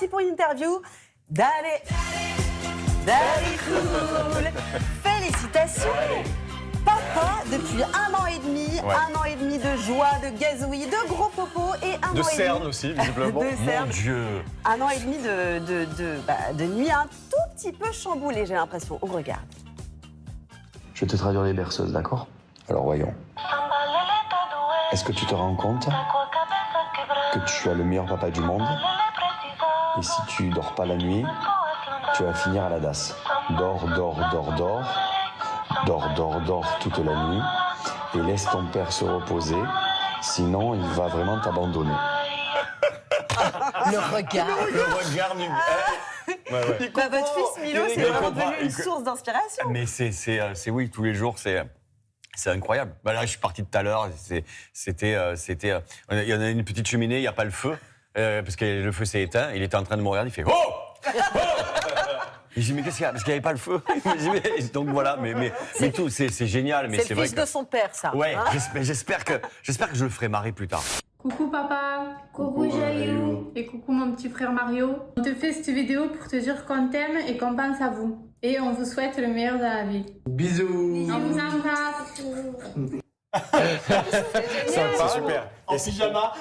parti pour une interview. D'aller cool. Félicitations. Papa, depuis 1 an et demi, 1 an et demi de joie, de gazouillis, de gros popos et 1 an et demi... De cernes aussi, visiblement. de cernes. Mon Dieu. 1 an et demi de nuit un tout petit peu chamboulée, j'ai l'impression. On regarde. Je vais te traduire les berceuses, d'accord? Alors voyons. Est-ce que tu te rends compte que tu as le meilleur papa du monde? Et si tu dors pas la nuit, tu vas finir à la DAS. Dors, dors, dors, dors. Dors, dors, dors toute la nuit. Et laisse ton père se reposer. Sinon, il va vraiment t'abandonner. Le regard. Le regard du... Votre fils Milo, c'est vraiment devenu une source d'inspiration. Mais c'est oui, tous les jours, c'est incroyable. Bah là, je suis parti tout à l'heure. C'était, il y en a une petite cheminée, il n'y a pas le feu, parce que le feu s'est éteint. Il était en train de mourir. Il fait oh. Et j'ai dit, mais qu'est-ce qu'il y a? Parce qu'il n'y avait pas le feu. Donc voilà, mais tout, c'est génial. C'est le fils de son père, ça. Ouais, hein, j'espère que je le ferai marrer plus tard. Coucou papa, coucou Jaïou et coucou mon petit frère Mario. On te fait cette vidéo pour te dire qu'on t'aime et qu'on pense à vous. Et on vous souhaite le meilleur dans la vie. Bisous. On vous embrasse. C'est super. En pyjama.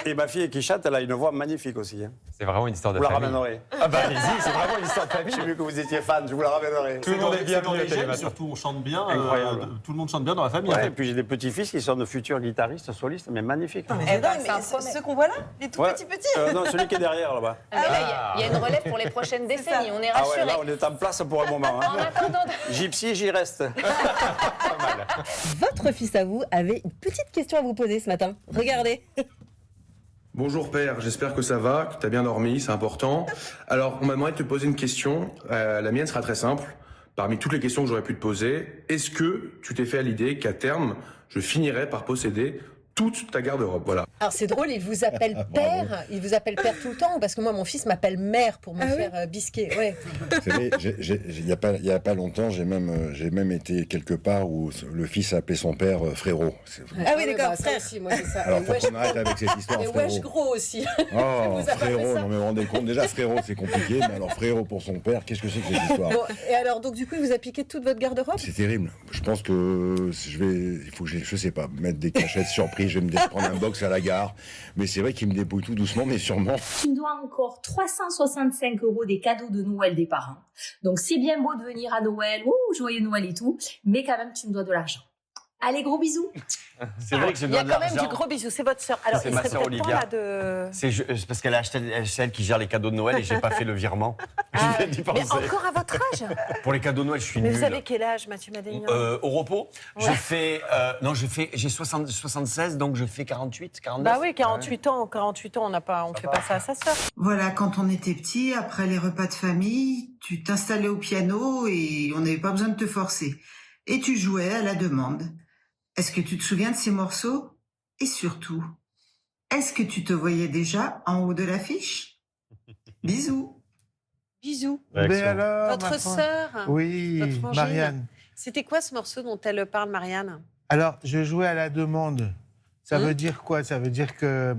Et ma fille qui chante, elle a une voix magnifique aussi. Hein. C'est vraiment une histoire de Vous la famille. ramènerez. Ah bah allez-y, c'est vraiment une histoire de famille. J'ai vu que vous étiez fan, je vous la ramènerai. Tout le monde est bien dans les j'aime, surtout on chante bien, Incroyable. tout le monde chante bien dans la famille. Ouais, et puis j'ai des petits-fils qui sont de futurs guitaristes, solistes, mais magnifiques. Mais ceux qu'on voit là, les tout petits. Non, celui qui est derrière là-bas. Il y a une relève pour les prochaines décennies, on est Ah rassurés. ouais, là on est en place pour un moment. En Hein. attendant, Gypsy, j'y reste. Votre fils à vous avait une petite question à vous poser ce matin. Regardez. Bonjour père, j'espère que ça va, que tu as bien dormi, c'est important. Alors, on m'a demandé de te poser une question. La mienne sera très simple. Parmi toutes les questions que j'aurais pu te poser, est-ce que tu t'es fait à l'idée qu'à terme, je finirai par posséder toute ta garde-robe? Voilà. Alors c'est drôle, il vous appelle père, il vous appelle père tout le temps, parce que moi mon fils m'appelle mère pour me faire bisquer. Ouais. Vous savez, il y a pas longtemps, j'ai même été quelque part où le fils appelait son père frérot. Ah oui, d'accord, ça frère. aussi, moi c'est ça. Alors faut qu'on arrête avec cette histoire. Et Frérot. wesh gros aussi. Oh, Vous avez fait frérot, ça. non mais vous vous rendez compte, déjà frérot c'est compliqué, mais alors frérot pour son père, qu'est-ce que c'est que cette histoire? Bon, et alors donc du coup il vous a piqué toute votre garde-robe? C'est terrible. Je pense que il faut que je sais pas, mettre des cachettes surprises, je vais me prendre un box à la gare. Mais c'est vrai qu'il me débrouille tout doucement, mais sûrement. Tu me dois encore 365 € des cadeaux de Noël des parents. Donc c'est bien beau de venir à Noël, joyeux Noël et tout, mais quand même tu me dois de l'argent. Allez, gros bisous. C'est vrai que je Il y a dois de quand même l'argent. du gros bisou, c'est votre sœur. Alors, C'est il ma serait sœur peut-être temps Olivia. là de... C'est parce qu'elle a acheté, c'est elle qui gère les cadeaux de Noël et j'ai pas fait le virement. Je viens d'y Mais penser. encore à votre âge? Pour les cadeaux de Noël, je suis Mais nul. vous avez quel âge, Mathieu Madénian? Au repos, je fais, j'ai 76, donc je fais 48, 49. Bah oui, 48 ans, on fait pas ça à sa sœur. Voilà, quand on était petit, après les repas de famille, tu t'installais au piano et on n'avait pas besoin de te forcer. Et tu jouais à la demande. Est-ce que tu te souviens de ces morceaux? Et surtout, est-ce que tu te voyais déjà en haut de l'affiche? Bisous. Bisous. Mais alors, Votre sœur? Oui, votre frangine. Marianne. C'était quoi ce morceau dont elle parle, Marianne? Alors, je jouais à la demande. Ça veut dire quoi? Ça veut dire que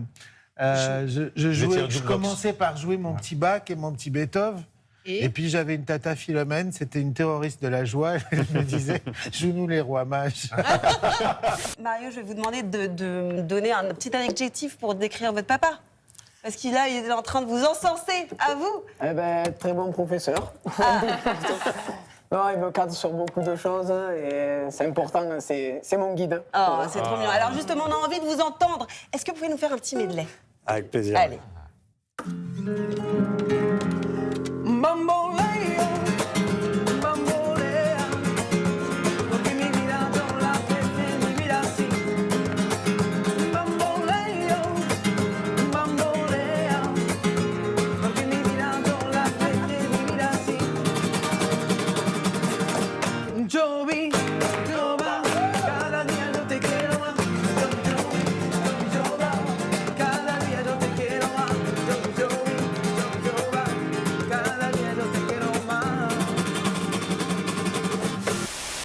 je commençais par jouer mon petit Bach et mon petit Beethoven. Et puis j'avais une tata Philomène, c'était une terroriste de la joie. Elle me disait, joue-nous les rois mages. Mario, je vais vous demander de me donner un petit adjectif pour décrire votre papa. Parce qu'il est en train de vous encenser, à vous. Eh ben, très bon professeur. Non, il me cadre sur beaucoup de choses et c'est important, c'est mon guide. Oh, c'est trop mignon. Alors justement, on a envie de vous entendre. Est-ce que vous pouvez nous faire un petit medley? Avec plaisir. Allez.